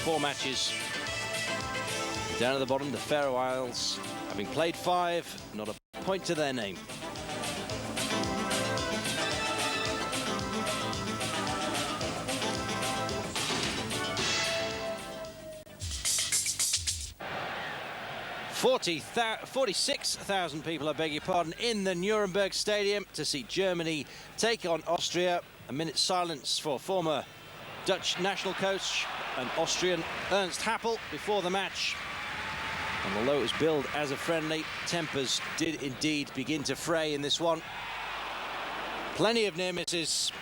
4 matches. Down at the bottom, the Faroe Isles, having played 5, not a point to their name. – 46,000 people, I beg your pardon, in the Nuremberg Stadium to see Germany take on Austria. A minute's silence for former Dutch national coach and Austrian Ernst Happel before the match. And although it was billed as a friendly, tempers did indeed begin to fray in this one. Plenty of near misses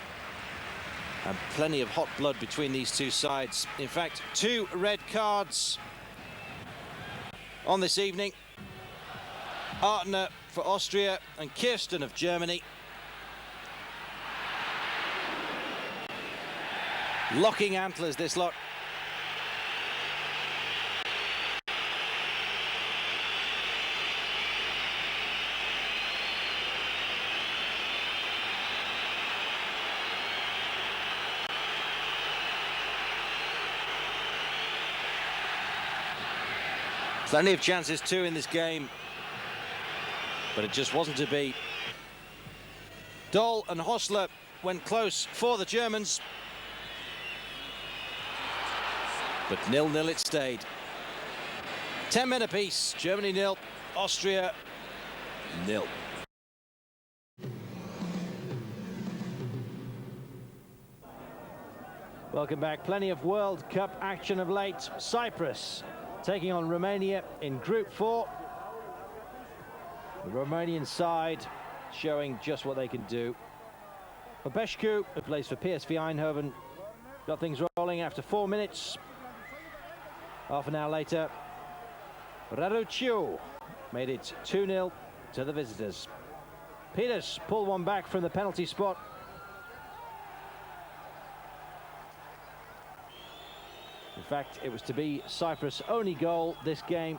and plenty of hot blood between these two sides. In fact, 2 red cards on this evening. Artner for Austria and Kirsten of Germany. Locking antlers, this lot. Plenty of chances too in this game, but it just wasn't to be. Doll and Hosler went close for the Germans, but 0-0 it stayed. 10 men apiece. Germany 0, Austria 0. Welcome back. Plenty of World Cup action of late. Cyprus taking on Romania in Group 4. The Romanian side showing just what they can do. Popescu, who plays for PSV Eindhoven, got things rolling after 4 minutes. Half an hour later, Raduciu made it 2-0 to the visitors. Peters pulled one back from the penalty spot. In fact, it was to be Cyprus' only goal this game.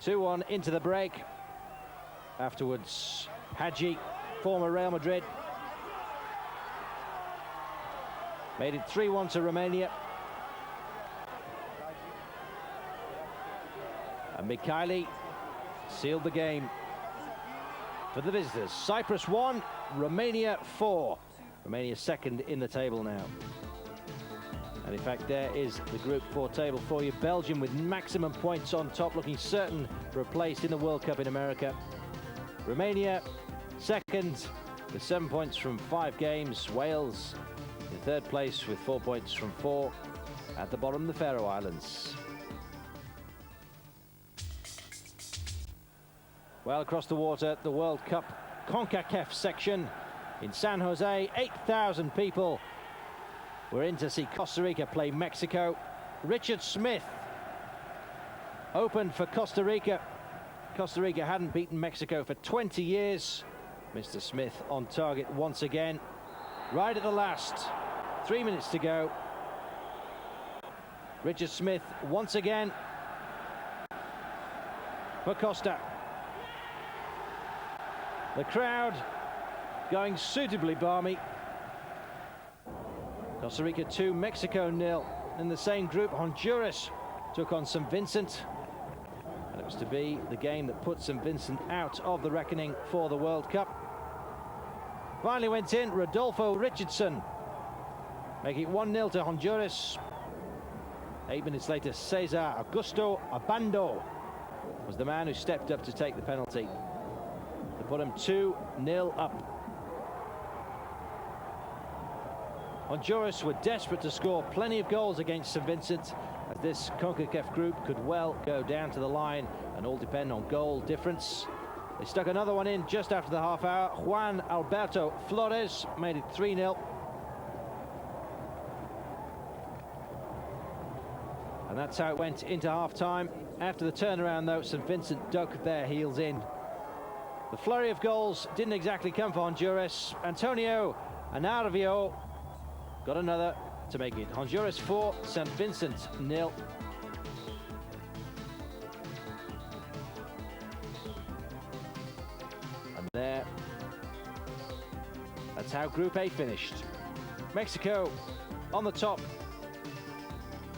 Two-one into the break. Afterwards, Hadji, former Real Madrid, made it 3-1 to Romania. And Mikhaili sealed the game for the visitors. Cyprus 1, Romania 4. Romania second in the table now. And in fact, there is the Group 4 table for you. Belgium with maximum points on top, looking certain for a place in the World Cup in America. Romania second with 7 points from 5 games. Wales in third place with 4 points from 4. At the bottom, the Faroe Islands. Well, across the water, the World Cup CONCACAF section in San Jose. 8,000 people were in to see Costa Rica play Mexico. Richard Smith opened for Costa Rica. Costa Rica hadn't beaten Mexico for 20 years. Mr. Smith on target once again. Right at the last, 3 minutes to go. Richard Smith once again for Costa. The crowd going suitably balmy. Costa Rica 2, Mexico 0. In the same group, Honduras took on St. Vincent. And it was to be the game that put St. Vincent out of the reckoning for the World Cup. Finally went in, Rodolfo Richardson, making it 1-0 to Honduras. 8 minutes later, Cesar Augusto Abando was the man who stepped up to take the penalty to put him 2-0 up. Honduras were desperate to score plenty of goals against St. Vincent, as this CONCACAF group could well go down to the line and all depend on goal difference. They stuck another one in just after the half hour. Juan Alberto Flores made it 3-0. And that's how it went into half-time. After the turnaround, though, St. Vincent dug their heels in. The flurry of goals didn't exactly come for Honduras. Antonio Anarvio got another to make it Honduras 4, St. Vincent 0. And there, that's how Group A finished. Mexico on the top,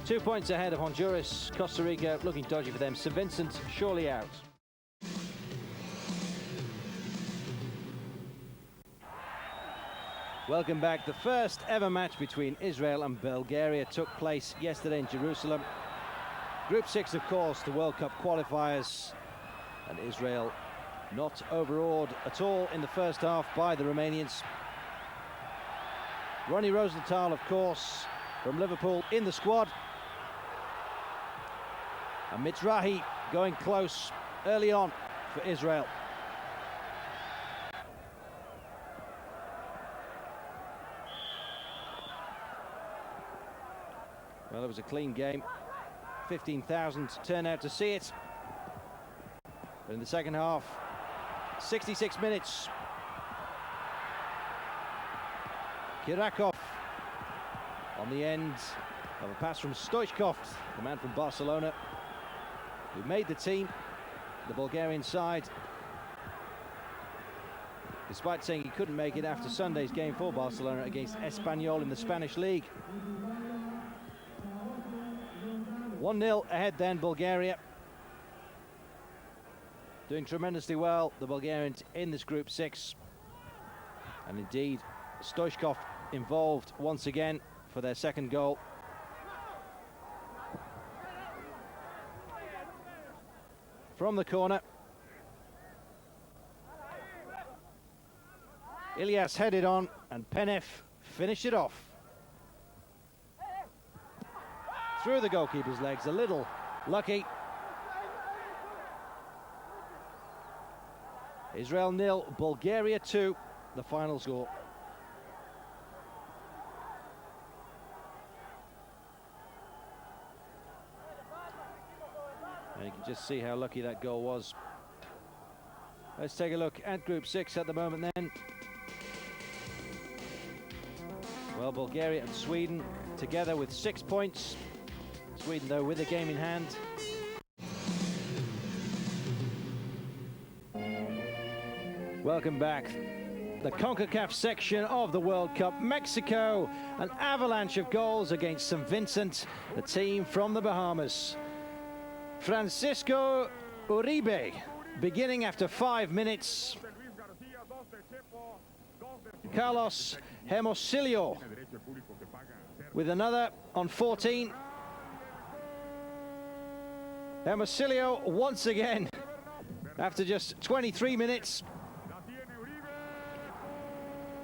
2 points ahead of Honduras. Costa Rica looking dodgy for them. St. Vincent surely out. Welcome back. The first ever match between Israel and Bulgaria took place yesterday in Jerusalem. Group 6, of course, the World Cup qualifiers, and Israel not overawed at all in the first half by the Romanians. Ronnie Rosenthal, of course, from Liverpool in the squad. And Mizrahi going close early on for Israel. Well, it was a clean game. 15,000 turned out to see it. But in the second half, 66 minutes. Kirakov on the end of a pass from Stoichkov, the man from Barcelona, who made the team, the Bulgarian side, despite saying he couldn't make it after Sunday's game for Barcelona against Espanyol in the Spanish league. 1-0 ahead then, Bulgaria. Doing tremendously well, the Bulgarians in this Group 6. And indeed, Stoichkov involved once again for their second goal. From the corner, Ilyas headed on and Penev finished it off. Through the goalkeeper's legs, a little lucky. Israel 0, Bulgaria 2, the final score. And you can just see how lucky that goal was. Let's take a look at Group 6 at the moment then. Well, Bulgaria and Sweden together with 6 points. Sweden, though, with a game in hand. Welcome back. The CONCACAF section of the World Cup. Mexico, an avalanche of goals against St. Vincent, the team from the Bahamas. Francisco Uribe, beginning after 5 minutes. Carlos Hermosillo with another on 14. Hermosillo once again after just 23 minutes.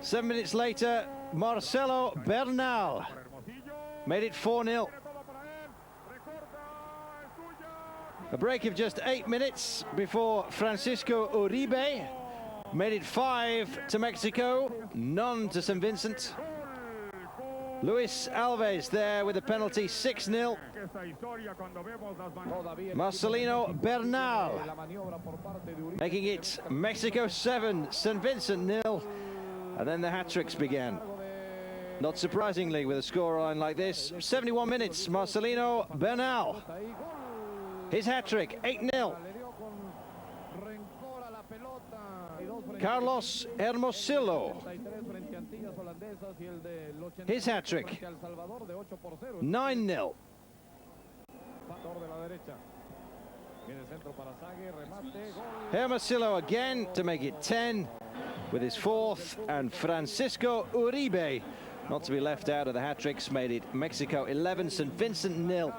7 minutes later, Marcelo Bernal made it 4-0. A break of just 8 minutes before Francisco Uribe made it 5 to Mexico, none to St. Vincent. Luis Alves there with a penalty, 6-0. Marcelino Bernal making it Mexico 7, St. Vincent 0. And then the hat-tricks began. Not surprisingly, with a scoreline like this. 71 minutes, Marcelino Bernal. His hat-trick, 8-0. Carlos Hermosillo. His hat-trick, 9-0. Hermosillo again to make it 10 with his fourth, and Francisco Uribe, not to be left out of the hat-tricks, made it Mexico 11, St. Vincent 0.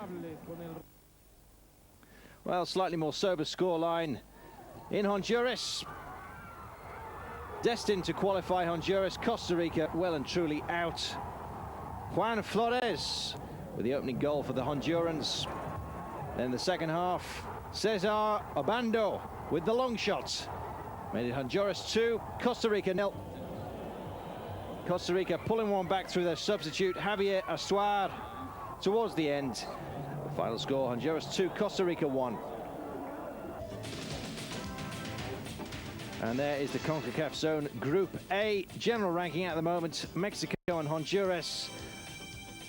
Well, slightly more sober scoreline in Honduras. Destined to qualify Honduras, Costa Rica well and truly out. Juan Flores with the opening goal for the Hondurans. Then the second half, Cesar Obando with the long shot. Made it Honduras 2, Costa Rica 0. Costa Rica pulling one back through their substitute, Javier Astuar, towards the end. The final score, Honduras 2, Costa Rica 1. And there is the CONCACAF Zone Group A general ranking at the moment. Mexico and Honduras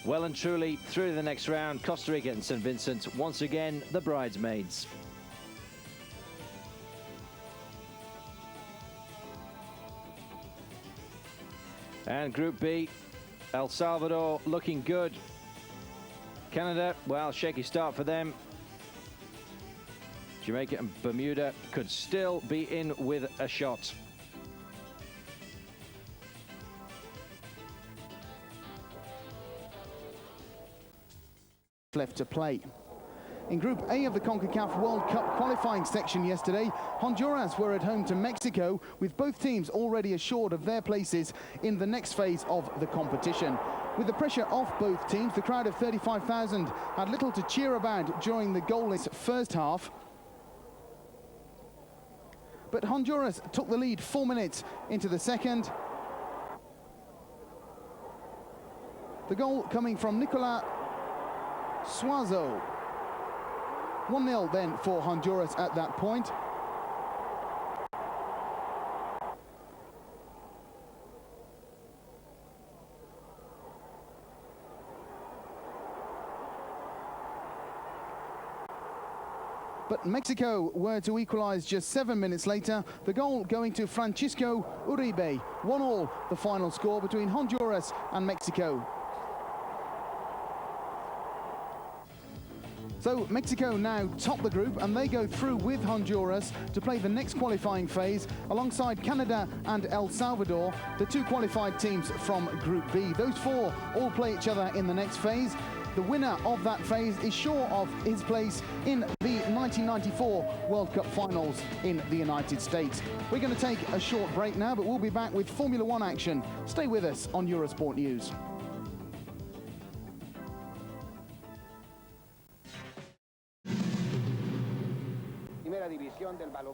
well and truly through to the next round. Costa Rica and St. Vincent, once again, the bridesmaids. And Group B, El Salvador looking good. Canada, well, shaky start for them. Jamaica and Bermuda could still be in with a shot. Left to play. In Group A of the CONCACAF World Cup qualifying section yesterday, Honduras were at home to Mexico, with both teams already assured of their places in the next phase of the competition. With the pressure off both teams, the crowd of 35,000 had little to cheer about during the goalless first half. But Honduras took the lead 4 minutes into the second. The goal coming from Nicolas Suazo. 1-0 then for Honduras at that point. But Mexico were to equalize just 7 minutes later, the goal going to Francisco Uribe. 1-1 the final score between Honduras and Mexico. So Mexico now top the group, and they go through with Honduras to play the next qualifying phase alongside Canada and El Salvador, the two qualified teams from Group B. Those four all play each other in the next phase. The winner of that phase is sure of his place in the 1994 World Cup finals in the United States. We're going to take a short break now, but we'll be back with Formula One action. Stay with us on Eurosport News.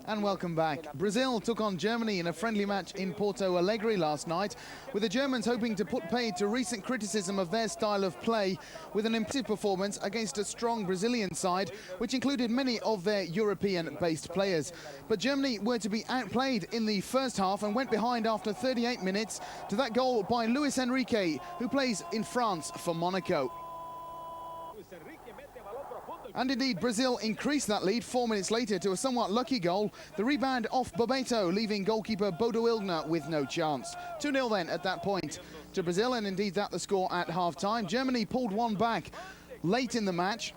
And welcome back. Brazil took on Germany in a friendly match in Porto Alegre last night, with the Germans hoping to put paid to recent criticism of their style of play with an impressive performance against a strong Brazilian side, which included many of their European-based players. But Germany were to be outplayed in the first half and went behind after 38 minutes to that goal by Luis Enrique, who plays in France for Monaco. And indeed, Brazil increased that lead 4 minutes later to a somewhat lucky goal. The rebound off Bebeto, leaving goalkeeper Bodo Illner with no chance. 2-0 then at that point to Brazil, and indeed that the score at half-time. Germany pulled one back late in the match.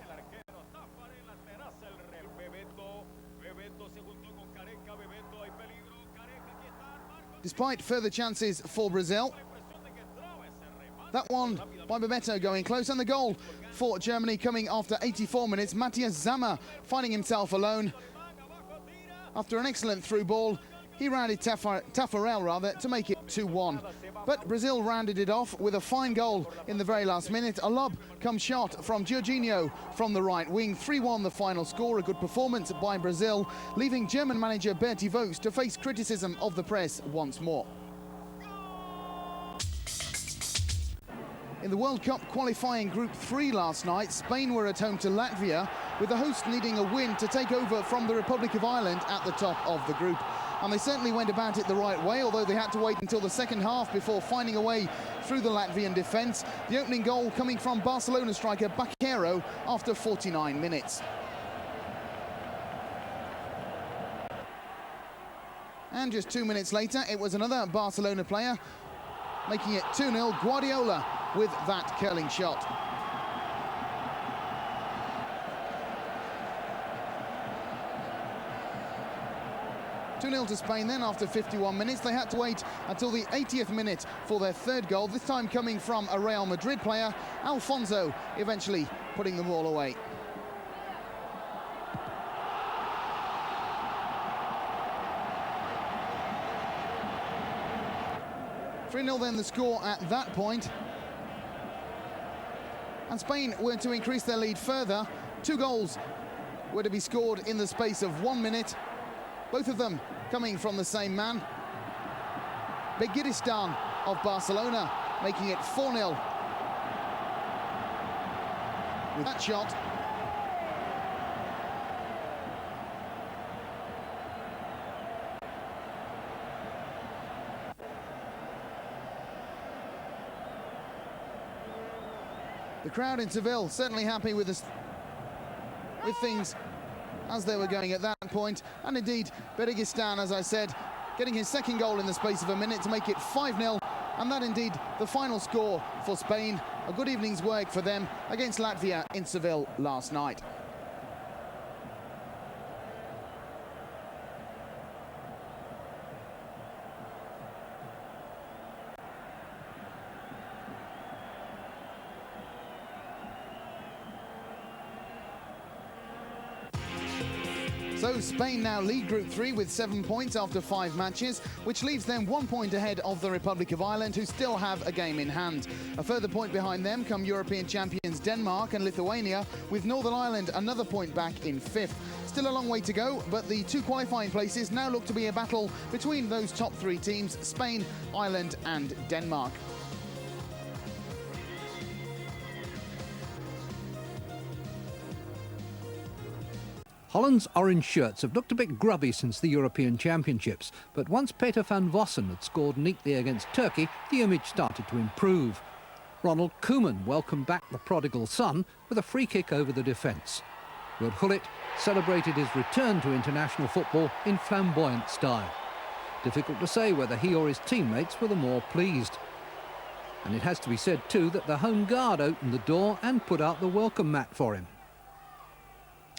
Despite further chances for Brazil. That one by Bebeto going close, and the goal for Germany coming after 84 minutes. Matthias Sammer finding himself alone. After an excellent through ball, he rounded Tafarel to make it 2-1. But Brazil rounded it off with a fine goal in the very last minute. A lob come shot from Jorginho from the right wing. 3-1 the final score. A good performance by Brazil, leaving German manager Berti Vogts to face criticism of the press once more. In the World Cup qualifying Group 3 last night, Spain were at home to Latvia, with the host needing a win to take over from the Republic of Ireland at the top of the group. And they certainly went about it the right way, although they had to wait until the second half before finding a way through the Latvian defence. The opening goal coming from Barcelona striker Baquero after 49 minutes. And just 2 minutes later, it was another Barcelona player making it 2-0, Guardiola with that curling shot. (2-0) to Spain then after 51 minutes. They had to wait until the 80th minute for their third goal, this time coming from a Real Madrid player, Alfonso, eventually putting the ball away. (3-0) then the score at that point. And Spain were to increase their lead further. 2 goals were to be scored in the space of 1 minute. Both of them coming from the same man. Begiristain of Barcelona making it 4-0 with that shot. The crowd in Seville certainly happy with things as they were going at that point. And indeed, Begiristain, as I said, getting his second goal in the space of a minute to make it 5-0 And that indeed the final score for Spain. A good evening's work for them against Latvia in Seville last night. So Spain now lead Group 3 with 7 points after 5 matches, which leaves them 1 point ahead of the Republic of Ireland, who still have a game in hand. A further point behind them come European champions Denmark and Lithuania, with Northern Ireland another point back in 5th. Still a long way to go, but the 2 qualifying places now look to be a battle between those top 3 teams, Spain, Ireland and Denmark. Holland's orange shirts have looked a bit grubby since the European Championships, but once Peter van Vossen had scored neatly against Turkey, the image started to improve. Ronald Koeman welcomed back the prodigal son with a free kick over the defence. Ruud Gullit celebrated his return to international football in flamboyant style. Difficult to say whether he or his teammates were the more pleased. And it has to be said too that the home guard opened the door and put out the welcome mat for him.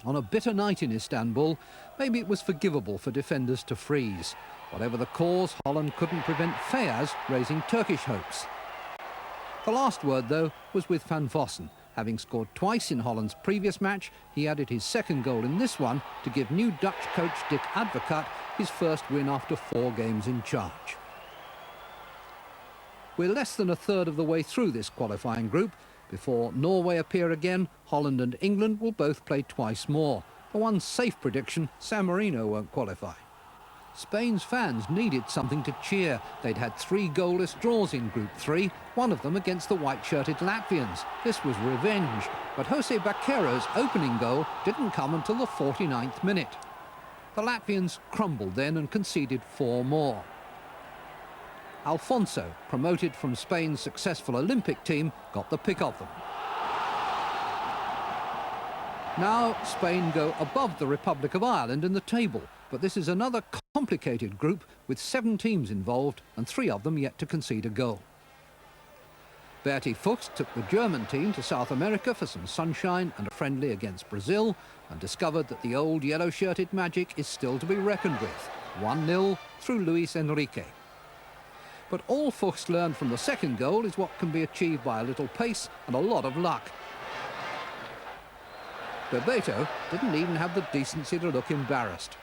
On a bitter night in Istanbul, maybe it was forgivable for defenders to freeze. Whatever the cause, Holland couldn't prevent Feaz raising Turkish hopes. The last word, though, was with Van Vossen. Having scored twice in Holland's previous match, he added his second goal in this one to give new Dutch coach Dick Advocaat his first win after 4 games in charge. We're less than a third of the way through this qualifying group. Before Norway appear again, Holland and England will both play twice more. For one safe prediction, San Marino won't qualify. Spain's fans needed something to cheer. They'd had 3 goalless draws in Group 3, one of them against the white-shirted Latvians. This was revenge, but Jose Baqueiro's opening goal didn't come until the 49th minute. The Latvians crumbled then and conceded 4 more. Alfonso, promoted from Spain's successful Olympic team, got the pick of them. Now Spain go above the Republic of Ireland in the table, but this is another complicated group with 7 teams involved and 3 of them yet to concede a goal. Berti Fuchs took the German team to South America for some sunshine and a friendly against Brazil, and discovered that the old yellow-shirted magic is still to be reckoned with. 1-0 through Luis Enrique. But all Fuchs learned from the second goal is what can be achieved by a little pace and a lot of luck. Bebeto didn't even have the decency to look embarrassed.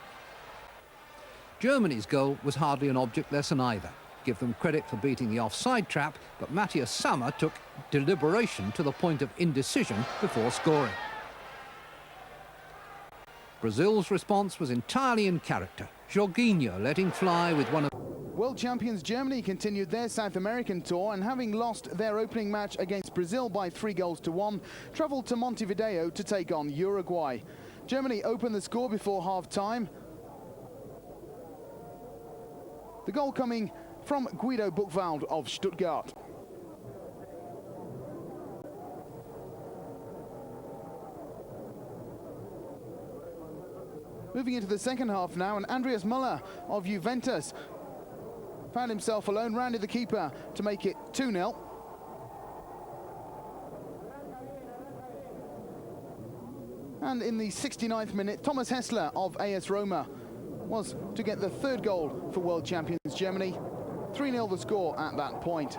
Germany's goal was hardly an object lesson either. Give them credit for beating the offside trap, but Matthias Sammer took deliberation to the point of indecision before scoring. Brazil's response was entirely in character. Jorginho letting fly with one of... World champions Germany continued their South American tour, and having lost their opening match against Brazil by 3-1, travelled to Montevideo to take on Uruguay. Germany opened the score before half-time. The goal coming from Guido Buchwald of Stuttgart. Moving into the second half now, and Andreas Müller of Juventus found himself alone, rounded the keeper to make it 2-0. And in the 69th minute, Thomas Hessler of AS Roma was to get the 3rd goal for world champions Germany. 3-0 the score at that point.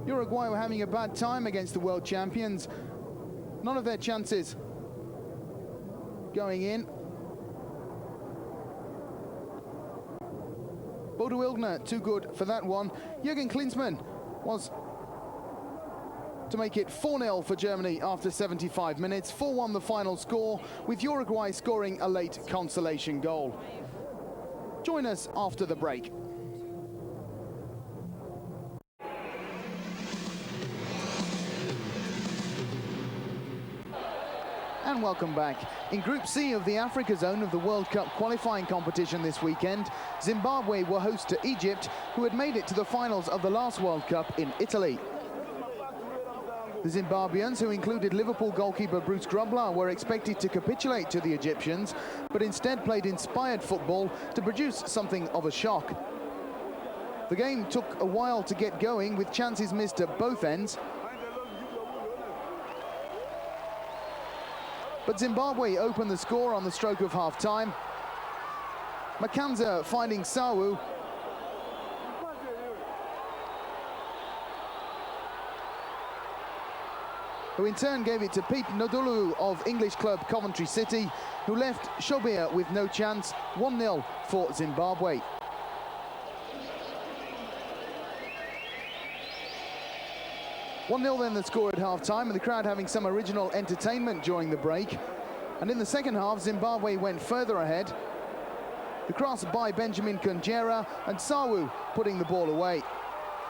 Uruguay were having a bad time against the world champions. None of their chances going in. Bodo Illgner too good for that one. Jürgen Klinsmann was to make it 4-0 for Germany after 75 minutes. 4-1 the final score, with Uruguay scoring a late consolation goal. Join us after the break. And welcome back. In Group C of the Africa zone of the World Cup qualifying competition this weekend, Zimbabwe were host to Egypt, who had made it to the finals of the last World Cup in Italy. The Zimbabweans, who included Liverpool goalkeeper Bruce Grubler, were expected to capitulate to the Egyptians, but instead played inspired football to produce something of a shock. The game took a while to get going, with chances missed at both ends. But Zimbabwe opened the score on the stroke of half-time. Makanza finding Sawu, who in turn gave it to Pete Nodulu of English club Coventry City, who left Shobir with no chance. 1-0 for Zimbabwe. Then the score at half-time, and the crowd having some original entertainment during the break. And in the second half, Zimbabwe went further ahead. The cross by Benjamin Kunjera, and Sawu putting the ball away.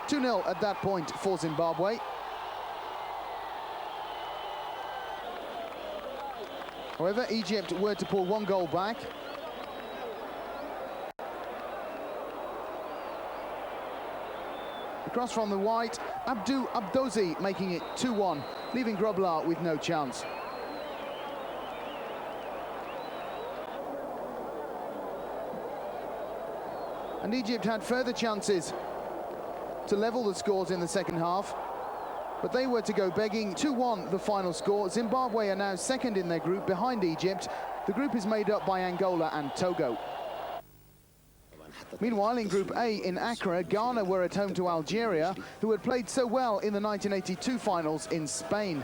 2-0 at that point for Zimbabwe. However, Egypt were to pull one goal back. Across from the white, Abdu Abdozi making it 2-1, leaving Grubler with no chance. And Egypt had further chances to level the scores in the second half, but they were to go begging. 2-1 the final score. Zimbabwe are now second in their group behind Egypt. The group is made up by Angola and Togo. Meanwhile, in Group A in Accra, Ghana were at home to Algeria, who had played so well in the 1982 finals in Spain.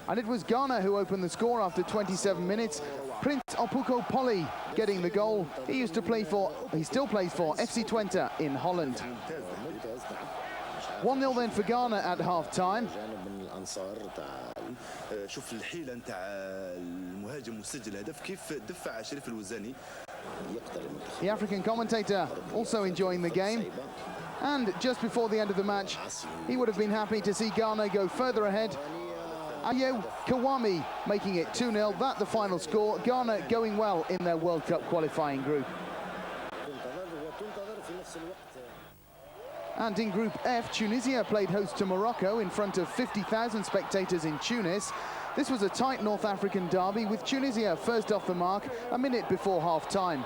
And it was Ghana who opened the score after 27 minutes. Prince Opuko Polly getting the goal. He still plays for FC Twente in Holland. 1-0 then for Ghana at half-time. شوف الحيلة نتاع المهاجم مسجل هدف كيف دفع شريف الوزاني. The African commentator also enjoying the game, and just before the end of the match he would have been happy to see Ghana go further ahead. Ayo Kawami making it 2-0. That the final score. Ghana going well in their World Cup qualifying group. And in Group F, Tunisia played host to Morocco in front of 50,000 spectators in Tunis. This was a tight North African derby, with Tunisia first off the mark a minute before half-time.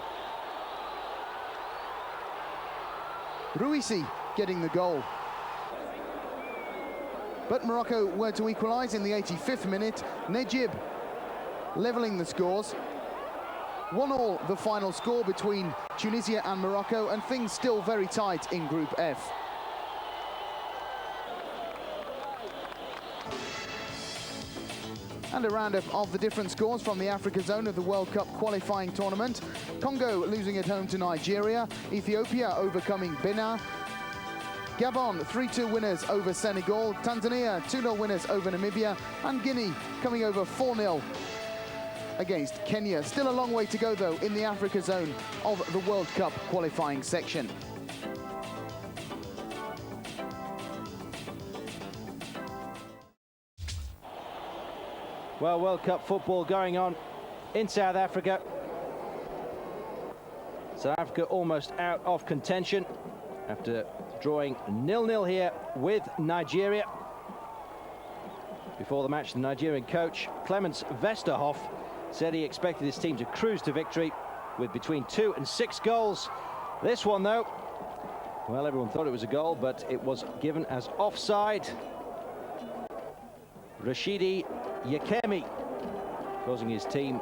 Ruisi getting the goal. But Morocco were to equalise in the 85th minute. Nejib levelling the scores. 1-1 the final score between Tunisia and Morocco, and things still very tight in Group F. And a roundup of the different scores from the Africa zone of the World Cup qualifying tournament. Congo losing at home to Nigeria. Ethiopia overcoming Benin. Gabon 3-2 winners over Senegal. Tanzania 2-0 winners over Namibia. And Guinea coming over 4-0 against Kenya. Still a long way to go though in the Africa zone of the World Cup qualifying section. Well, World Cup football going on in South Africa. South Africa almost out of contention after drawing 0-0 here with Nigeria. Before the match, the Nigerian coach, Clemens Vesterhoff, said he expected his team to cruise to victory with between 2 and 6 goals. This one, though, well, everyone thought it was a goal, but it was given as offside. Rashidi Yakemi causing his team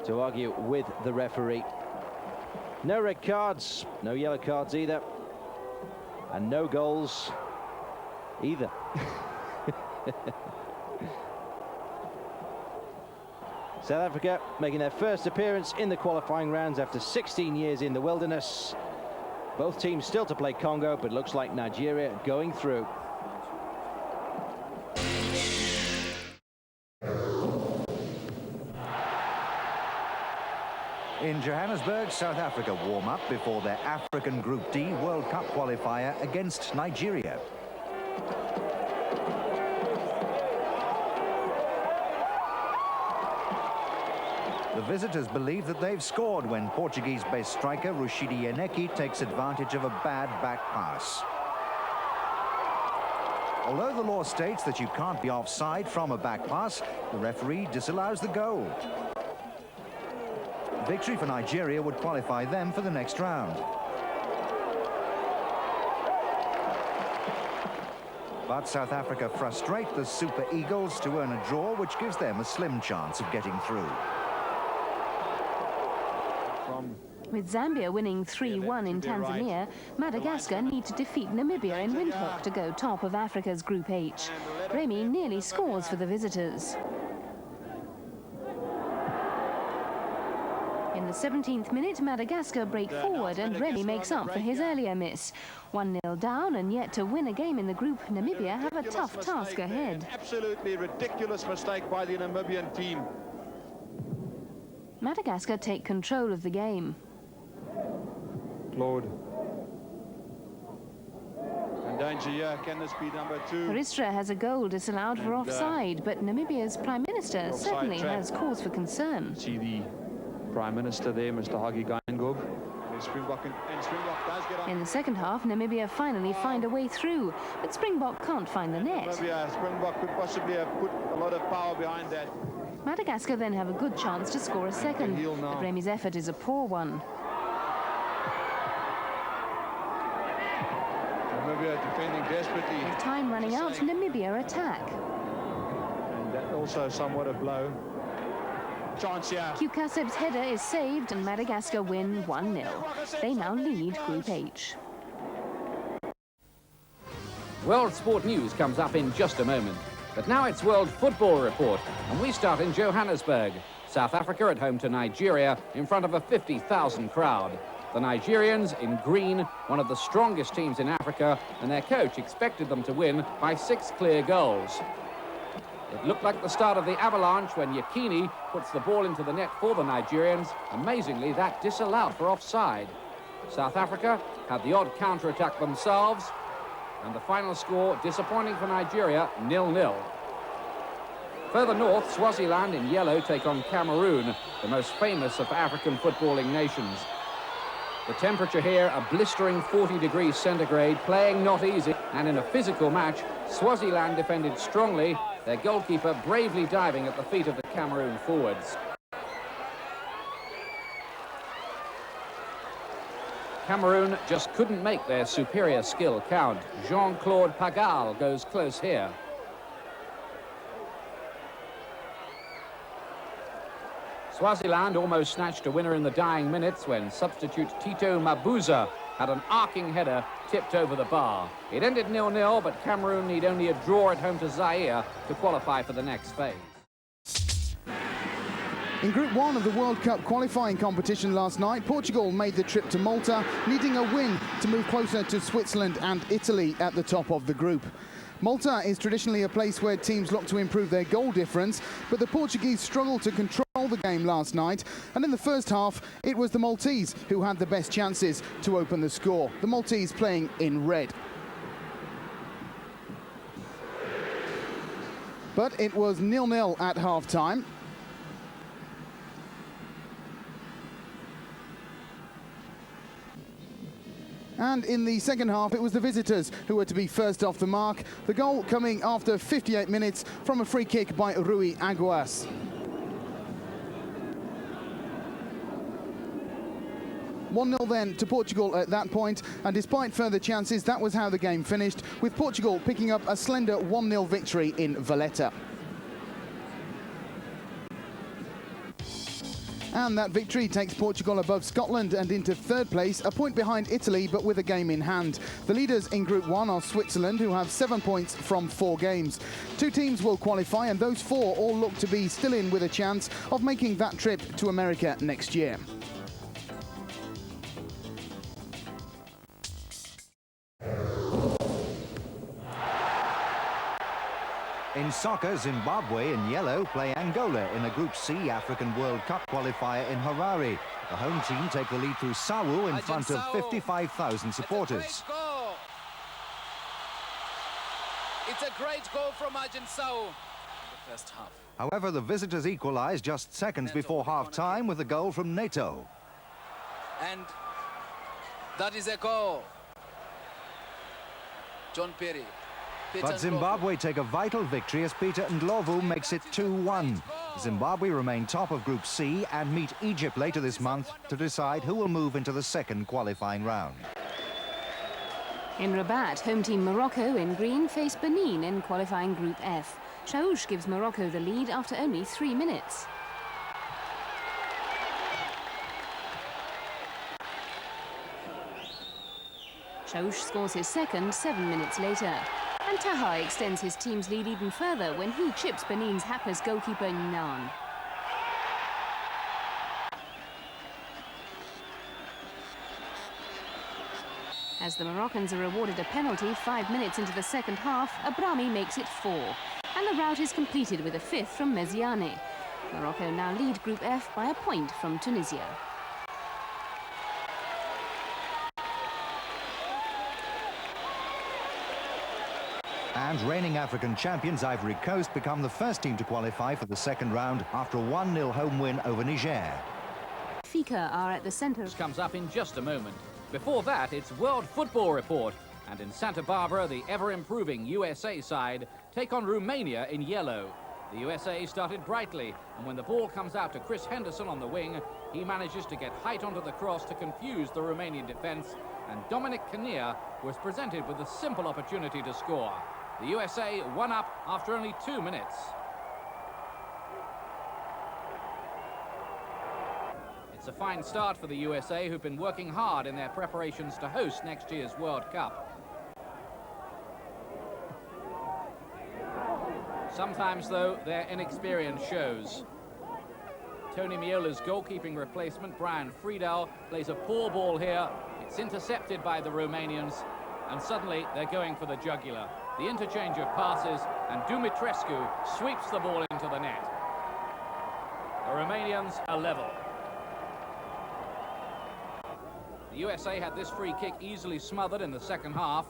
to argue with the referee. No red cards, no yellow cards either, and no goals either. South Africa making their first appearance in the qualifying rounds after 16 years in the wilderness. Both teams still to play Congo, but looks like Nigeria going through. In Johannesburg, South Africa warm up before their African Group D World Cup qualifier against Nigeria. The visitors believe that they've scored when Portuguese-based striker Rashidi Yeneki takes advantage of a bad back pass. Although the law states that you can't be offside from a back pass, the referee disallows the goal. Victory for Nigeria would qualify them for the next round. But South Africa frustrate the Super Eagles to earn a draw, which gives them a slim chance of getting through. With Zambia winning 3-1 in Tanzania, Madagascar need to defeat Namibia in Windhoek to go top of Africa's Group H. Remy nearly scores for the visitors. In the 17th minute, Madagascar break forward and Remy makes up for his earlier miss. 1-0 down, and yet to win a game in the group, Namibia have a tough task ahead. Absolutely ridiculous mistake by the Namibian team. Madagascar take control of the game. Claude. And danger here, can this be number 2? Haristra has a goal disallowed for offside, but Namibia's Prime Minister certainly has cause for concern. See the Prime Minister there, Mr. Hagi Geingob. Springbok does get on. In the second half, Namibia finally find a way through, but Springbok can't find the net. Springbok could possibly have put a lot of power behind that. Madagascar then have a good chance to score a second, but Remy's effort is a poor one. Namibia defending desperately. With time running out, Namibia attack. And that also somewhat a blow. Chance here. Kaseb's header is saved and Madagascar win 1-0. They now lead Group H. World Sport News comes up in just a moment. But now it's World Football Report, and we start in Johannesburg. South Africa at home to Nigeria in front of a 50,000 crowd. The Nigerians in green, one of the strongest teams in Africa, and their coach expected them to win by 6 clear goals. It looked like the start of the avalanche when Yakini puts the ball into the net for the Nigerians. Amazingly, that disallowed for offside. South Africa had the odd counter-attack themselves, and the final score, disappointing for Nigeria, 0-0. Further north, Swaziland in yellow take on Cameroon, the most famous of African footballing nations. The temperature here, a blistering 40 degrees centigrade, playing not easy, and in a physical match, Swaziland defended strongly, their goalkeeper bravely diving at the feet of the Cameroon forwards. Cameroon just couldn't make their superior skill count. Jean-Claude Pagal goes close here. Swaziland almost snatched a winner in the dying minutes when substitute Tito Mabuza had an arcing header tipped over the bar. It ended 0-0, but Cameroon need only a draw at home to Zaire to qualify for the next phase. In Group 1 of the World Cup qualifying competition last night, Portugal made the trip to Malta, needing a win to move closer to Switzerland and Italy at the top of the group. Malta is traditionally a place where teams look to improve their goal difference, but the Portuguese struggled to control the game last night, and in the first half, it was the Maltese who had the best chances to open the score. The Maltese playing in red. But it was 0-0 at half-time. And in the second half, it was the visitors who were to be first off the mark. The goal coming after 58 minutes from a free kick by Rui Aguas. "1-0 then to Portugal at that point, and despite further chances, that was how the game finished, with Portugal picking up a slender 1-0 victory in Valletta. And that victory takes Portugal above Scotland and into third place, a point behind Italy, but with a game in hand. The leaders in Group 1 are Switzerland, who have 7 points from 4 games. 2 teams will qualify, and those 4 all look to be still in with a chance of making that trip to America next year. In soccer, Zimbabwe in yellow play Angola in a Group C African World Cup qualifier in Harare. The home team take the lead through Sawu in front of 55,000 supporters. It's a great goal from Ajin Sawu in the first half. However, the visitors equalised just seconds before half-time with a goal from Neto. And that is a goal. John Perry. But Zimbabwe take a vital victory as Peter Ndlovu makes it 2-1. Zimbabwe remain top of Group C and meet Egypt later this month to decide who will move into the second qualifying round. In Rabat, home team Morocco in green face Benin in qualifying Group F. Chaouch gives Morocco the lead after only 3 minutes. Chaouch scores his second 7 minutes later. And Taha extends his team's lead even further when he chips Benin's hapless goalkeeper Nnan. As the Moroccans are awarded a penalty 5 minutes into the second half, Abrami makes it 4. And the rout is completed with a fifth from Meziane. Morocco now lead Group F by a point from Tunisia. And reigning African champions Ivory Coast become the first team to qualify for the second round after a 1-0 home win over Niger. Fika are at the centre. Comes up in just a moment. Before that, it's World Football Report. And in Santa Barbara, the ever-improving USA side take on Romania in yellow. The USA started brightly, and when the ball comes out to Chris Henderson on the wing, he manages to get height onto the cross to confuse the Romanian defence, and Dominic Kinnear was presented with a simple opportunity to score. The USA 1 up after only 2 minutes. It's a fine start for the USA, who've been working hard in their preparations to host next year's World Cup. Sometimes, though, their inexperience shows. Tony Meola's goalkeeping replacement, Brian Friedel, plays a poor ball here. It's intercepted by the Romanians, and suddenly they're going for the jugular. The interchange of passes, and Dumitrescu sweeps the ball into the net. The Romanians are level. The USA had this free kick easily smothered in the second half.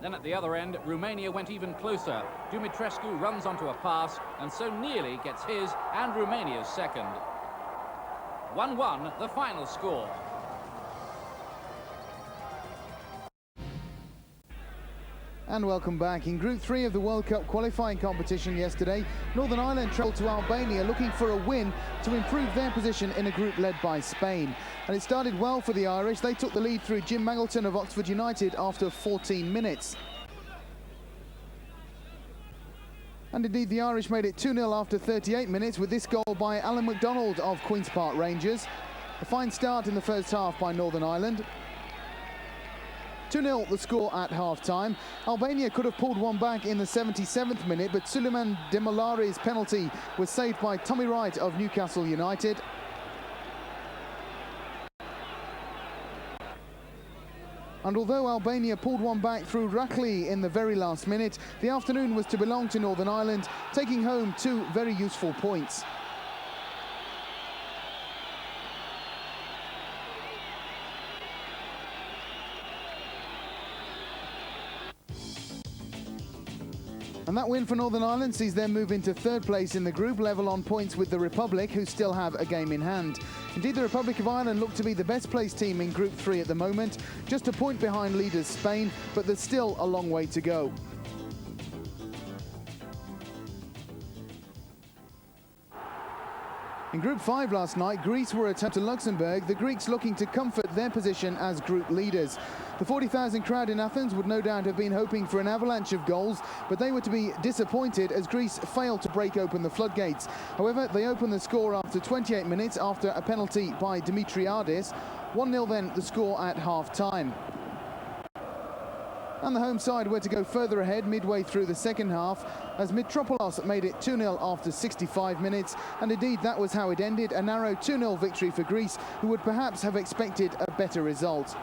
Then at the other end, Romania went even closer. Dumitrescu runs onto a pass and so nearly gets his and Romania's second. 1-1, the final score. And welcome back. In Group 3 of the World Cup qualifying competition yesterday, Northern Ireland travelled to Albania looking for a win to improve their position in a group led by Spain. And it started well for the Irish. They took the lead through Jim Mangleton of Oxford United after 14 minutes. And indeed, the Irish made it 2-0 after 38 minutes with this goal by Alan MacDonald of Queen's Park Rangers. A fine start in the first half by Northern Ireland. 2-0 the score at half-time. Albania could have pulled one back in the 77th minute, but Suleiman Demolari's penalty was saved by Tommy Wright of Newcastle United. And although Albania pulled one back through Rakli in the very last minute, the afternoon was to belong to Northern Ireland, taking home 2 very useful points. And that win for Northern Ireland sees them move into third place in the group, level on points with the Republic, who still have a game in hand. Indeed, the Republic of Ireland look to be the best placed team in Group 3 at the moment, just a point behind leaders Spain, but there's still a long way to go. In Group 5 last night, Greece were at home to Luxembourg, the Greeks looking to comfort their position as group leaders. The 40,000 crowd in Athens would no doubt have been hoping for an avalanche of goals, but they were to be disappointed as Greece failed to break open the floodgates. However, they opened the score after 28 minutes after a penalty by Dimitriadis. 1-0 then the score at half-time. And the home side were to go further ahead midway through the second half as Mitropoulos made it 2-0 after 65 minutes. And indeed, that was how it ended, a narrow 2-0 victory for Greece, who would perhaps have expected a better result.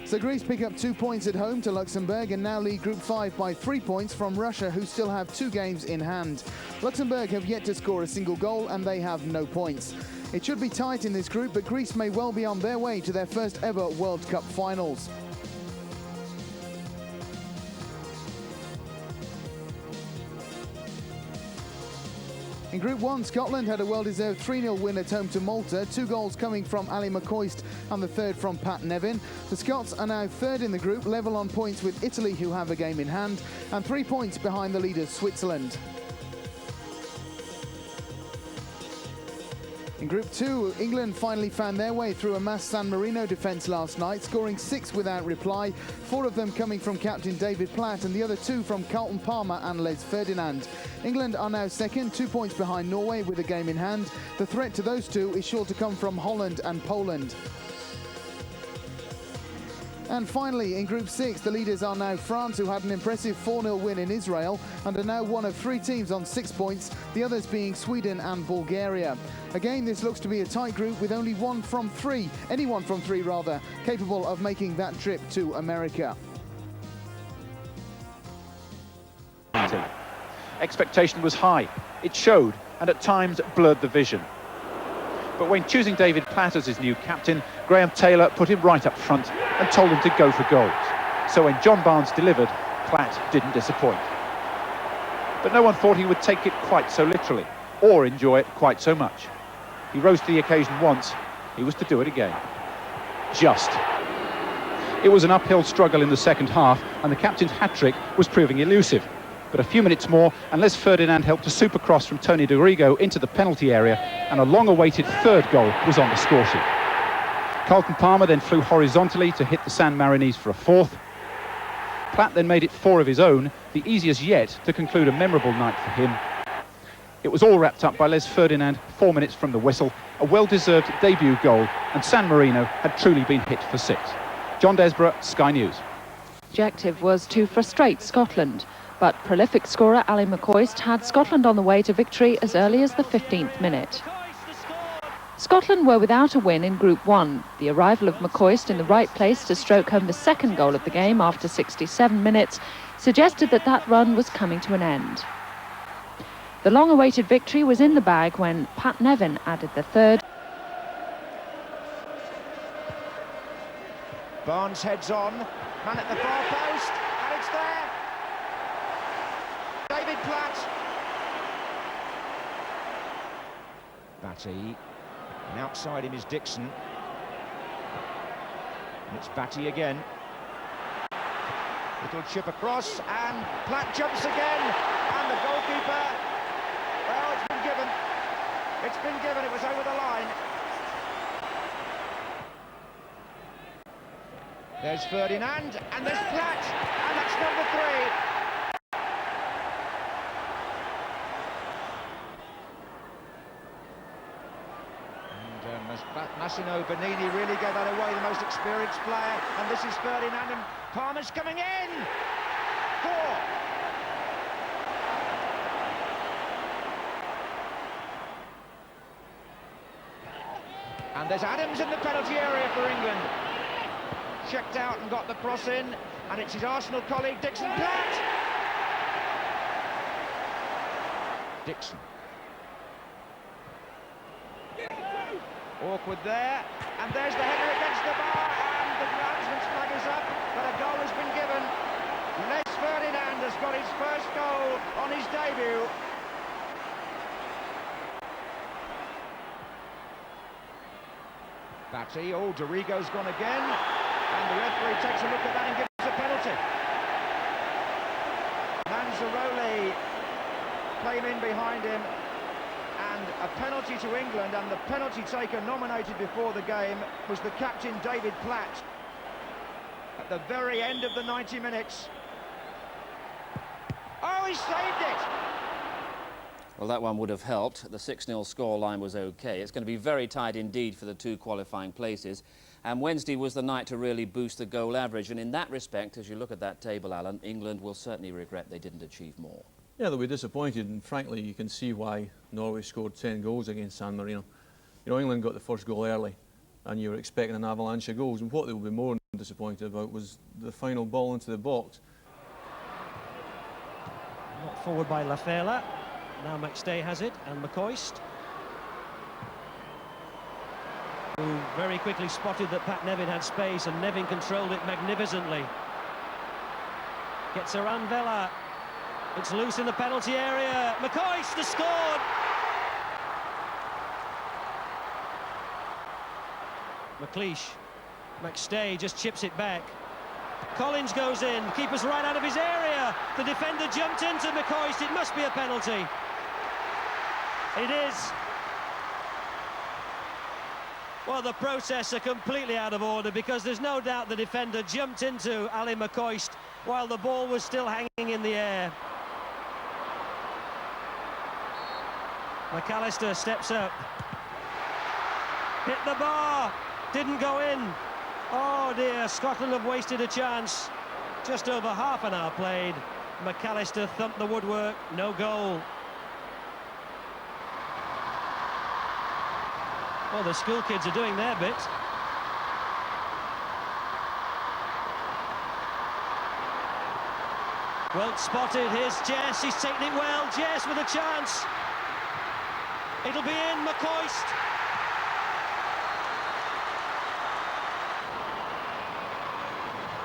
So Greece pick up 2 points at home to Luxembourg and now lead Group 5 by 3 points from Russia, who still have 2 games in hand. Luxembourg have yet to score a single goal and they have no points. It should be tight in this group, but Greece may well be on their way to their first ever World Cup finals. In Group 1, Scotland had a well-deserved 3-0 win at home to Malta, 2 goals coming from Ali McCoist and the third from Pat Nevin. The Scots are now third in the group, level on points with Italy, who have a game in hand, and 3 points behind the leaders Switzerland. In Group 2, England finally found their way through a mass San Marino defence last night, scoring 6 without reply, 4 of them coming from captain David Platt and the other 2 from Carlton Palmer and Les Ferdinand. England are now second, 2 points behind Norway with a game in hand. The threat to those two is sure to come from Holland and Poland. And finally, in Group 6, the leaders are now France, who had an impressive 4-0 win in Israel and are now one of 3 teams on 6 points, the others being Sweden and Bulgaria. Again, this looks to be a tight group with only anyone from three, capable of making that trip to America. Expectation was high. It showed and at times blurred the vision. But when choosing David Platt as his new captain, Graham Taylor put him right up front and told him to go for goals. So when John Barnes delivered, Platt didn't disappoint. But no one thought he would take it quite so literally, or enjoy it quite so much. He rose to the occasion once, he was to do it again. Just. It was an uphill struggle in the second half, and the captain's hat-trick was proving elusive. But a few minutes more, and Les Ferdinand helped a supercross from Tony Dorigo into the penalty area, and a long-awaited third goal was on the score sheet. Carlton Palmer then flew horizontally to hit the San Marinese for a 4th. Platt then made it 4 of his own, the easiest yet to conclude a memorable night for him. It was all wrapped up by Les Ferdinand 4 minutes from the whistle, a well-deserved debut goal, and San Marino had truly been hit for 6. John Desborough, Sky News. The objective was to frustrate Scotland, but prolific scorer Ali McCoist had Scotland on the way to victory as early as the 15th minute. Scotland were without a win in Group 1. The arrival of McCoist in the right place to stroke home the second goal of the game after 67 minutes suggested that that run was coming to an end. The long-awaited victory was in the bag when Pat Nevin added the third. Barnes heads on, man at the far post, and it's there! David Platt. Batty, and outside him is Dixon. And it's Batty again. Little chip across, and Platt jumps again, and the goalkeeper, well, it's been given. It's been given, it was over the line. There's Ferdinand, and there's Platt, and that's number 3. Massimo Bernini really gave that away, the most experienced player, and this is Ferdinand, and Palmer's coming in! 4! And there's Adams in the penalty area for England. Checked out and got the cross in, and it's his Arsenal colleague Dixon Platt! Dixon. Awkward there, and there's the header against the bar, and the groundsman's flag is up, but a goal has been given. Les Ferdinand has got his first goal on his debut. Batty, oh, Dorigo's gone again, and the referee takes a look at that and gives a penalty. Manzaroli came in behind him, and a penalty to England, and the penalty taker nominated before the game was the captain David Platt at the very end of the 90 minutes. Oh, he saved it! Well, that one would have helped. The 6-0 scoreline was okay. It's going to be very tight indeed for the 2 qualifying places, and Wednesday was the night to really boost the goal average, and in that respect, as you look at that table, Alan, England will certainly regret they didn't achieve more. Yeah, they'll be disappointed, and frankly, you can see why Norway scored 10 goals against San Marino. You know, England got the first goal early, and you were expecting an avalanche of goals, and what they will be more disappointed about was the final ball into the box. Knocked forward by Lafela. Now McStay has it, and McCoist, who very quickly spotted that Pat Nevin had space, and Nevin controlled it magnificently. Gets around Vela. It's loose in the penalty area. McCoist has scored! McStay just chips it back. Collins goes in, keeper's right out of his area. The defender jumped into McCoist. It must be a penalty. It is. Well, the process are completely out of order because there's no doubt the defender jumped into Ali McCoist while the ball was still hanging in the air. McAllister steps up. Hit the bar. Didn't go in. Oh dear, Scotland have wasted a chance. Just over half an hour played. McAllister thumped the woodwork. No goal. Well, the school kids are doing their bit. Well spotted. Here's Jess. He's taken it well. Jess with a chance. It'll be in. McCoist.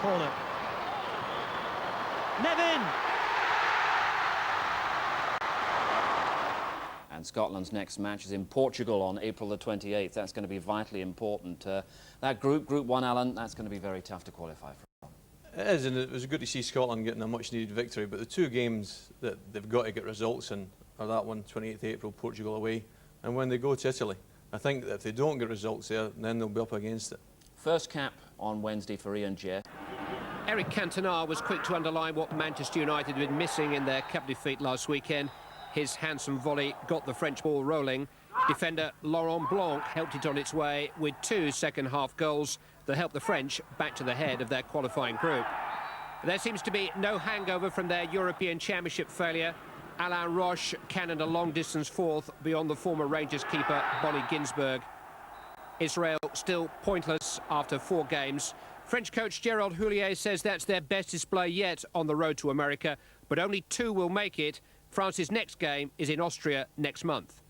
Corner. Nevin. And Scotland's next match is in Portugal on April the 28th. That's going to be vitally important. That Group 1, Alan, that's going to be very tough to qualify for. It is, and it was good to see Scotland getting a much-needed victory, but the two games that they've got to get results in are that one, 28th April, Portugal away, and when they go to Italy. I think that if they don't get results there, then they'll be up against it. First cap on Wednesday for Ian Jess. Eric Cantona was quick to underline what Manchester United had been missing in their cup defeat last weekend. His handsome volley got the French ball rolling. Defender Laurent Blanc helped it on its way with 2 second-half goals that helped the French back to the head of their qualifying group. There seems to be no hangover from their European Championship failure. Alain Roche cannoned a long-distance fourth beyond the former Rangers keeper Bonnie Ginsberg. Israel still pointless after 4 games. French coach Gerard Houllier says that's their best display yet on the road to America, but only 2 will make it. France's next game is in Austria next month.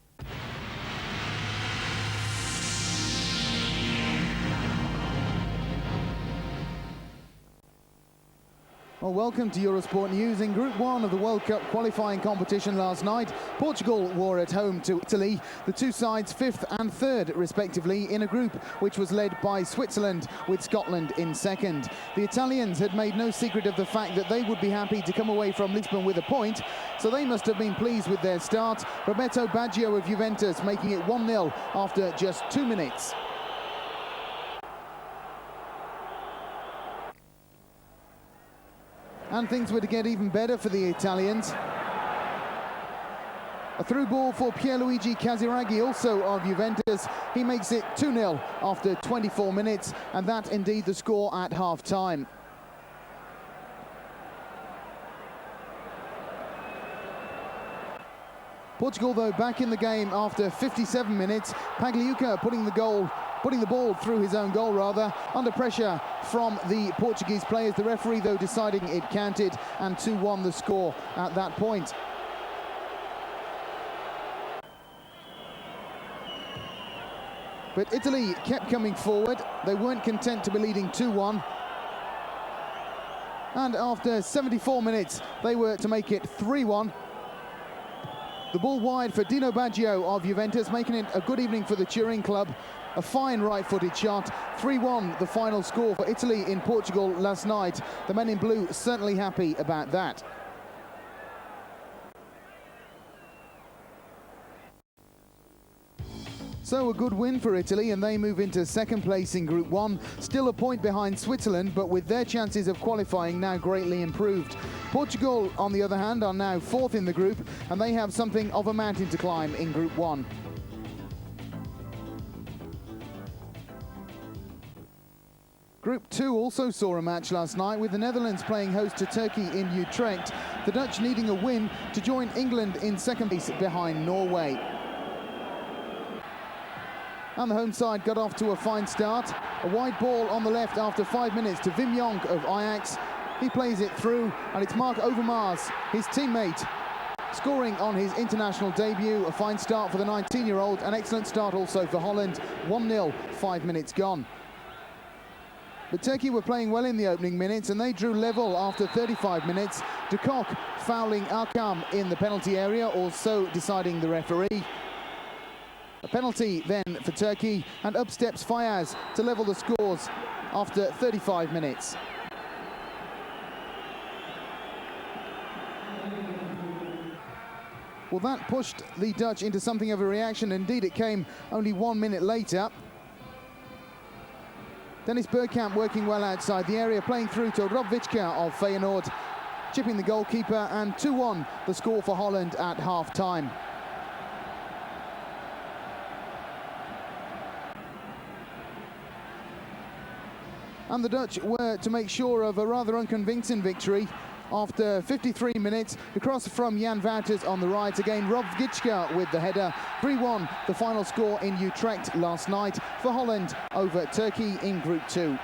Well, welcome to Eurosport News. In Group 1 of the World Cup qualifying competition last night, Portugal were at home to Italy, the two sides 5th and 3rd respectively, in a group which was led by Switzerland with Scotland in 2nd. The Italians had made no secret of the fact that they would be happy to come away from Lisbon with a point, so they must have been pleased with their start. Roberto Baggio of Juventus making it 1-0 after just 2 minutes. And things were to get even better for the Italians. A through ball for Pierluigi Casiraghi, also of Juventus. He makes it 2-0 after 24 minutes, and that indeed the score at half-time. Portugal, though, back in the game after 57 minutes. Pagliuca putting the ball through his own goal, rather, under pressure from the Portuguese players. The referee, though, deciding it counted, and 2-1 the score at that point. But Italy kept coming forward. They weren't content to be leading 2-1. And after 74 minutes, they were to make it 3-1. The ball wide for Dino Baggio of Juventus, making it a good evening for the Turin club. A fine right-footed shot. 3-1 the final score for Italy in Portugal last night. The men in blue certainly happy about that. So a good win for Italy, and they move into 2nd place in Group 1. Still a point behind Switzerland, but with their chances of qualifying now greatly improved. Portugal, on the other hand, are now 4th in the group, and they have something of a mountain to climb in Group 1. Group 2 also saw a match last night, with the Netherlands playing host to Turkey in Utrecht. The Dutch needing a win to join England in 2nd place behind Norway. And the home side got off to a fine start. A wide ball on the left after 5 minutes to Wim Jonk of Ajax. He plays it through, and it's Mark Overmars, his teammate, scoring on his international debut. A fine start for the 19-year-old, an excellent start also for Holland. 1-0, 5 minutes gone. But Turkey were playing well in the opening minutes, and they drew level after 35 minutes. De Kock fouling Akam in the penalty area, or so deciding the referee. A penalty then for Turkey, and up steps Fayaz to level the scores after 35 minutes. Well, that pushed the Dutch into something of a reaction. Indeed, it came only 1 minute later. Dennis Bergkamp working well outside the area, playing through to Rob Witschka of Feyenoord, chipping the goalkeeper, and 2-1 the score for Holland at half-time. And the Dutch were to make sure of a rather unconvincing victory. After 53 minutes, the cross from Jan Wouters on the right. Again, Rob Witschka with the header. 3-1, the final score in Utrecht last night for Holland over Turkey in Group 2.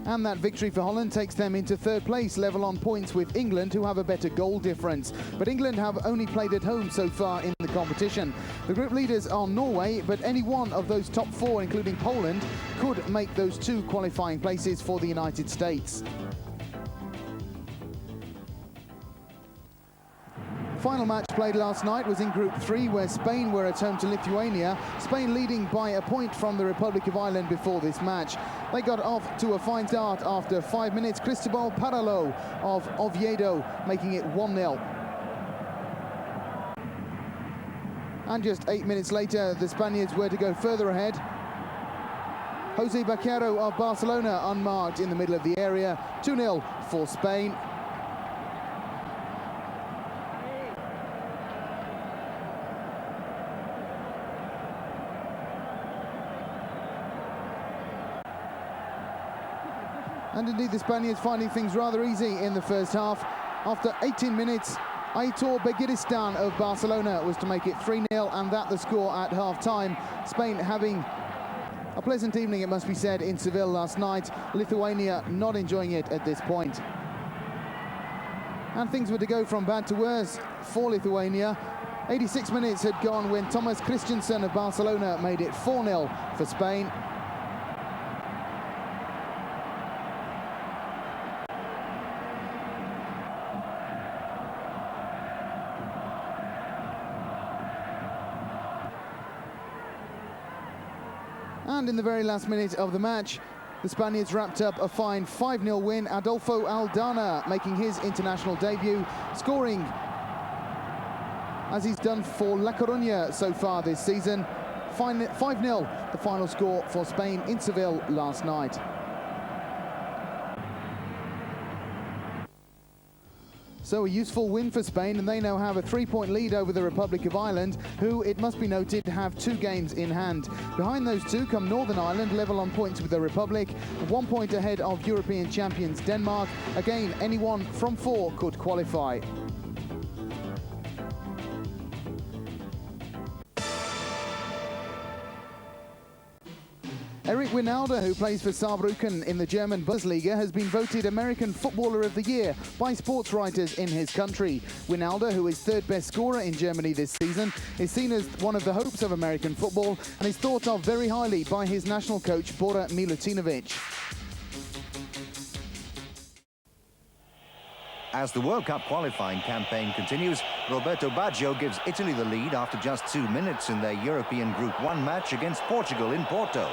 And that victory for Holland takes them into third place, level on points with England, who have a better goal difference. But England have only played at home so far in the competition. The group leaders are Norway, but any one of those top four, including Poland, could make those two qualifying places for the United States. Final match played last night was in Group 3, where Spain were at home to Lithuania. Spain leading by a point from the Republic of Ireland before this match. They got off to a fine start after 5 minutes. Cristobal Paralo of Oviedo making it 1-0. And just 8 minutes later, the Spaniards were to go further ahead. Jose Baquero of Barcelona unmarked in the middle of the area. 2-0 for Spain. And indeed, the Spaniards finding things rather easy in the first half. After 18 minutes, Aitor Begiristain of Barcelona was to make it 3-0, and that the score at half-time. Spain having a pleasant evening, it must be said, in Seville last night. Lithuania not enjoying it at this point. And things were to go from bad to worse for Lithuania. 86 minutes had gone when Thomas Christensen of Barcelona made it 4-0 for Spain. And in the very last minute of the match, the Spaniards wrapped up a fine 5-0 win. Adolfo Aldana making his international debut, scoring as he's done for La Coruña so far this season. 5-0, the final score for Spain in Seville last night. So a useful win for Spain, and they now have a 3-point lead over the Republic of Ireland, who, it must be noted, have 2 games in hand. Behind those two come Northern Ireland, level on points with the Republic, 1 point ahead of European champions Denmark. Again, anyone from 4 could qualify. Eric Wijnaldum, who plays for Saarbrücken in the German Bundesliga, has been voted American Footballer of the Year by sports writers in his country. Wijnaldum, who is third best scorer in Germany this season, is seen as one of the hopes of American football and is thought of very highly by his national coach, Bora Milutinovic. As the World Cup qualifying campaign continues, Roberto Baggio gives Italy the lead after just 2 minutes in their European Group 1 match against Portugal in Porto.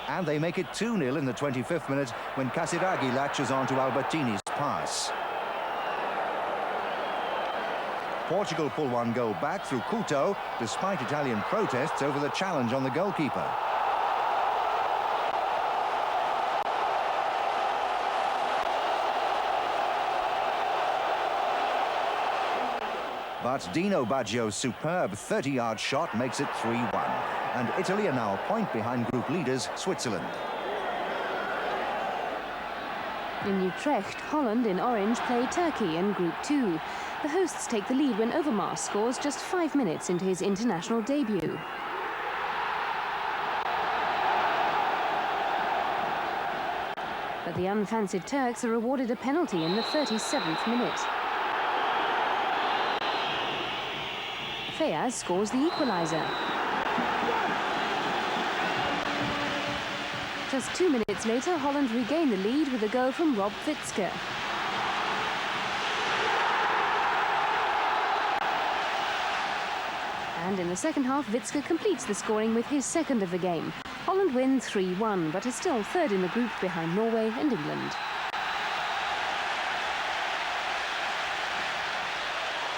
And they make it 2-0 in the 25th minute when Casiraghi latches onto Albertini's pass. Portugal pull 1 goal back through Couto, despite Italian protests over the challenge on the goalkeeper. But Dino Baggio's superb 30-yard shot makes it 3-1. And Italy are now a point behind group leaders Switzerland. In Utrecht, Holland in orange play Turkey in Group 2. The hosts take the lead when Overmars scores just 5 minutes into his international debut. But the unfancied Turks are awarded a penalty in the 37th minute. Fayaz scores the equaliser. Just 2 minutes later, Holland regain the lead with a goal from Rob Witschka. And in the second half, Witske completes the scoring with his second of the game. Holland win 3-1, but are still third in the group behind Norway and England.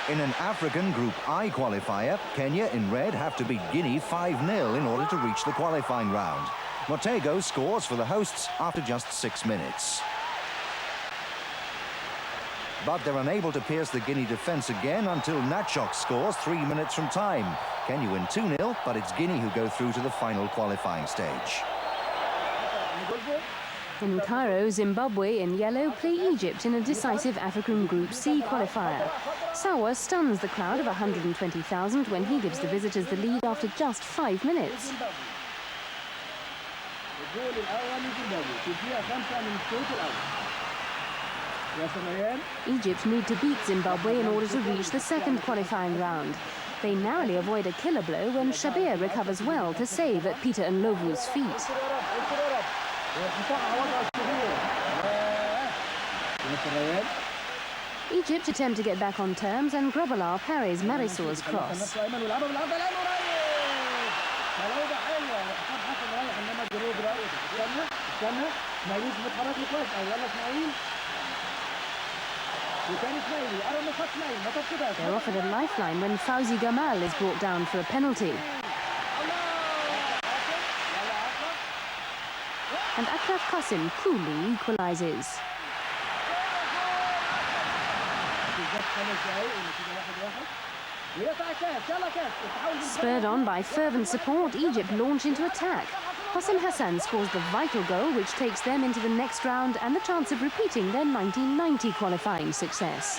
In an African Group I qualifier, Kenya in red have to beat Guinea 5-0 in order to reach the qualifying round. Motego scores for the hosts after just 6 minutes. But they're unable to pierce the Guinea defence again until Natchok scores 3 minutes from time. Kenya win 2-0, but it's Guinea who go through to the final qualifying stage. In Cairo, Zimbabwe in yellow play Egypt in a decisive African Group C qualifier. Sawa stuns the crowd of 120,000 when he gives the visitors the lead after just 5 minutes. Egypt need to beat Zimbabwe in order to reach the second qualifying round. They narrowly avoid a killer blow when Shabir recovers well to save at Peter and Lovu's feet. Egypt attempt to get back on terms and Grobbelaar parries Marisor's cross. They're offered a lifeline when Fauzi Gamal is brought down for a penalty. And Akraf Qasim coolly equalises. Spurred on by fervent support, Egypt launch into attack. Hossein Hassan scores the vital goal which takes them into the next round and the chance of repeating their 1990 qualifying success.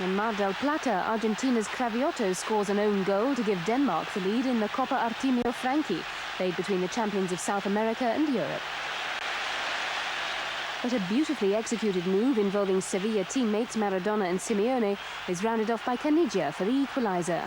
In Mar del Plata, Argentina's Cravioto scores an own goal to give Denmark the lead in the Copa Artemio Franchi, played between the champions of South America and Europe. But a beautifully executed move involving Sevilla teammates Maradona and Simeone is rounded off by Caniggia for the equaliser.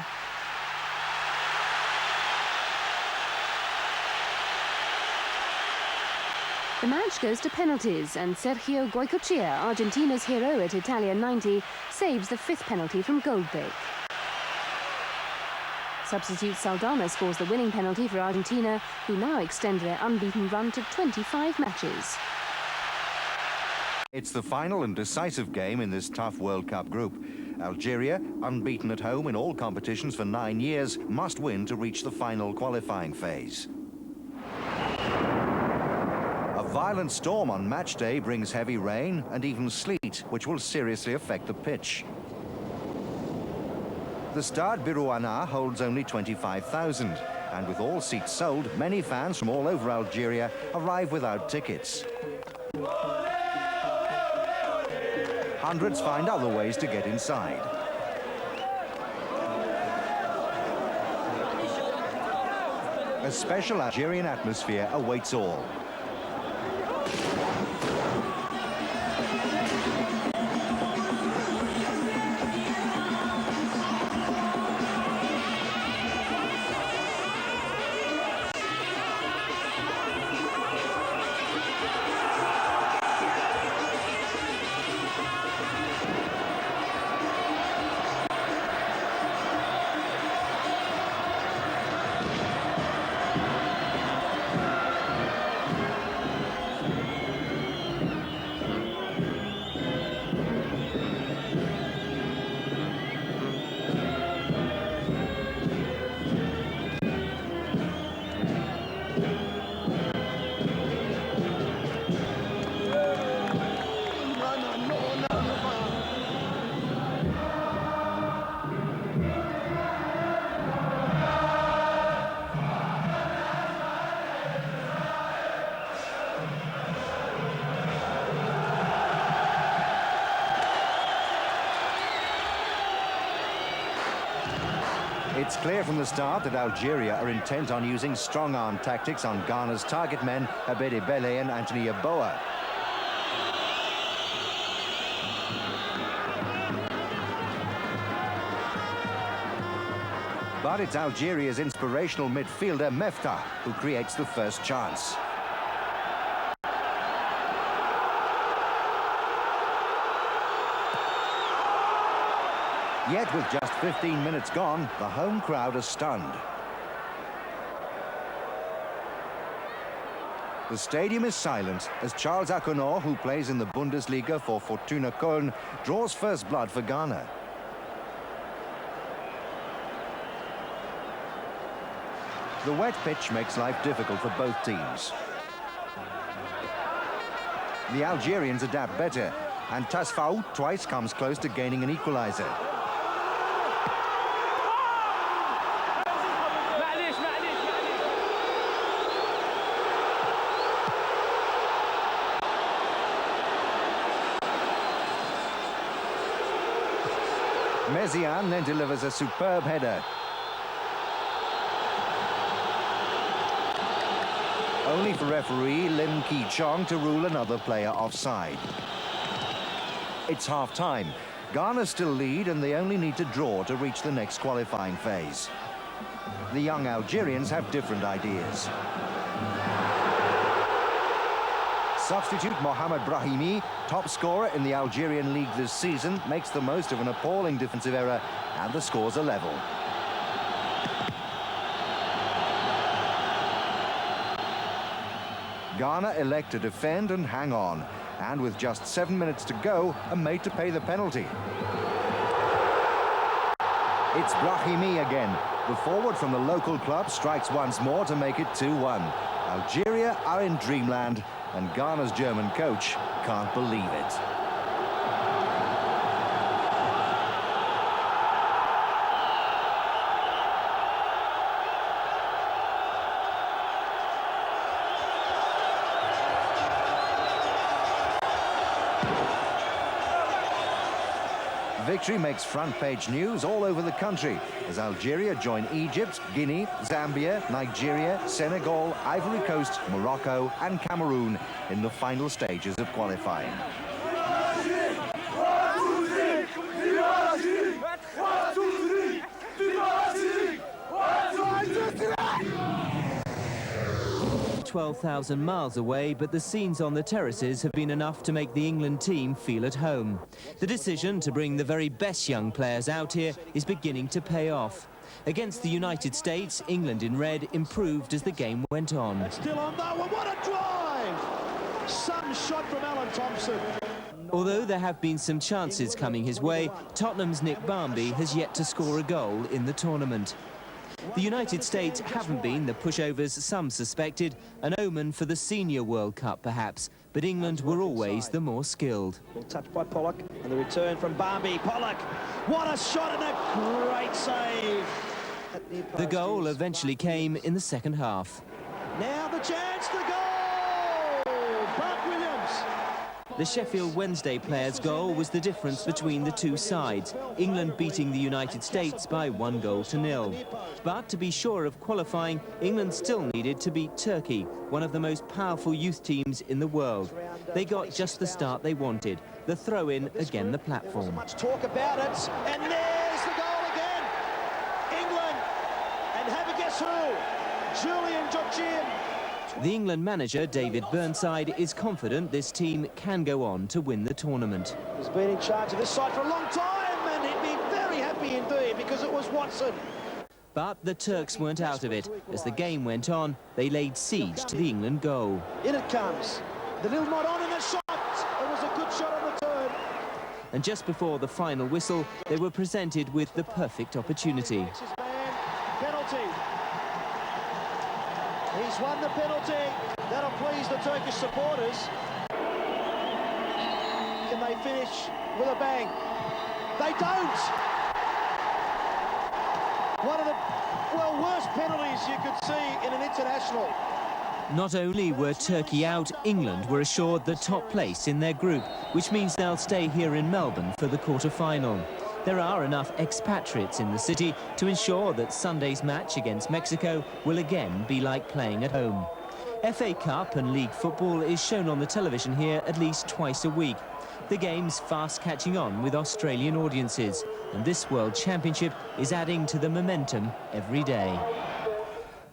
The match goes to penalties, and Sergio Goycochea, Argentina's hero at Italia 90, saves the fifth penalty from goal-break. Substitute Saldana scores the winning penalty for Argentina, who now extend their unbeaten run to 25 matches. It's the final and decisive game in this tough World Cup group. Algeria, unbeaten at home in all competitions for 9 years, must win to reach the final qualifying phase. A violent storm on match day brings heavy rain and even sleet, which will seriously affect the pitch. The Stade Birouana holds only 25,000, and with all seats sold, many fans from all over Algeria arrive without tickets. Hundreds find other ways to get inside. A special Algerian atmosphere awaits all. It's clear from the start that Algeria are intent on using strong-arm tactics on Ghana's target men, Abedi Bele and Anthony Yeboah. But it's Algeria's inspirational midfielder, Mefta, who creates the first chance. Yet with just 15 minutes gone, the home crowd are stunned. The stadium is silent as Charles Akonor, who plays in the Bundesliga for Fortuna Köln, draws first blood for Ghana. The wet pitch makes life difficult for both teams. The Algerians adapt better, and Tasfau twice comes close to gaining an equaliser. Meziane then delivers a superb header. Only for referee Lim Ki-chong to rule another player offside. It's half-time. Ghana still lead and they only need to draw to reach the next qualifying phase. The young Algerians have different ideas. Substitute Mohamed Brahimi, top scorer in the Algerian league this season, makes the most of an appalling defensive error and the scores are level. Ghana elect to defend and hang on, and with just 7 minutes to go, are made to pay the penalty. It's Brahimi again. The forward from the local club strikes once more to make it 2-1. Algeria are in dreamland, and Ghana's German coach can't believe it. Victory makes front-page news all over the country as Algeria join Egypt, Guinea, Zambia, Nigeria, Senegal, Ivory Coast, Morocco and Cameroon in the final stages of qualifying. 12,000 miles away, but the scenes on the terraces have been enough to make the England team feel at home. The decision to bring the very best young players out here is beginning to pay off. Against the United States, England in red improved as the game went on. Still on that one, what a drive! Some shot from Alan Thompson. Although there have been some chances coming his way, Tottenham's Nick Barmby has yet to score a goal in the tournament. The United States haven't been the pushovers some suspected, an omen for the Senior World Cup perhaps, but England were always the more skilled. Touched by Pollock, and the return from Barmby. Pollock, what a shot and a great save! The goal eventually came in the second half. Now the chance to goal! Buck Williams. The Sheffield Wednesday player's goal was the difference between the two sides, England beating the United States by 1-0. But to be sure of qualifying, England still needed to beat Turkey, one of the most powerful youth teams in the world. They got just the start they wanted, the throw-in again the platform. Much talk about it, and there's the goal again! England, and have a guess who? Julian Georgian. The England manager, David Burnside, is confident this team can go on to win the tournament. He's been in charge of this side for a long time, and he'd be very happy indeed because it was Watson. But the Turks weren't out of it. As the game went on, they laid siege to the England goal. In it comes. The little nod on in the shot. It was a good shot on the turn. And just before the final whistle, they were presented with the perfect opportunity. Penalty. He's won the penalty. That'll please the Turkish supporters. Can they finish with a bang? They don't! One of the, well, worst penalties you could see in an international. Not only were Turkey out, England were assured the top place in their group, which means they'll stay here in Melbourne for the quarter-final. There are enough expatriates in the city to ensure that Sunday's match against Mexico will again be like playing at home. FA Cup and League football is shown on the television here at least twice a week. The game's fast catching on with Australian audiences, and this World Championship is adding to the momentum every day.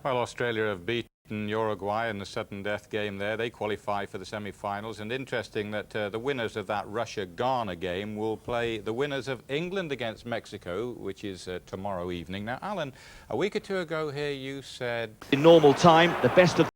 Well, Australia have beaten beaten Uruguay in the sudden death game there. They qualify for the semi-finals, and interesting that the winners of that Russia-Ghana game will play the winners of England against Mexico, which is tomorrow evening. Now, Alan, a week or two ago here you said... In normal time, the best of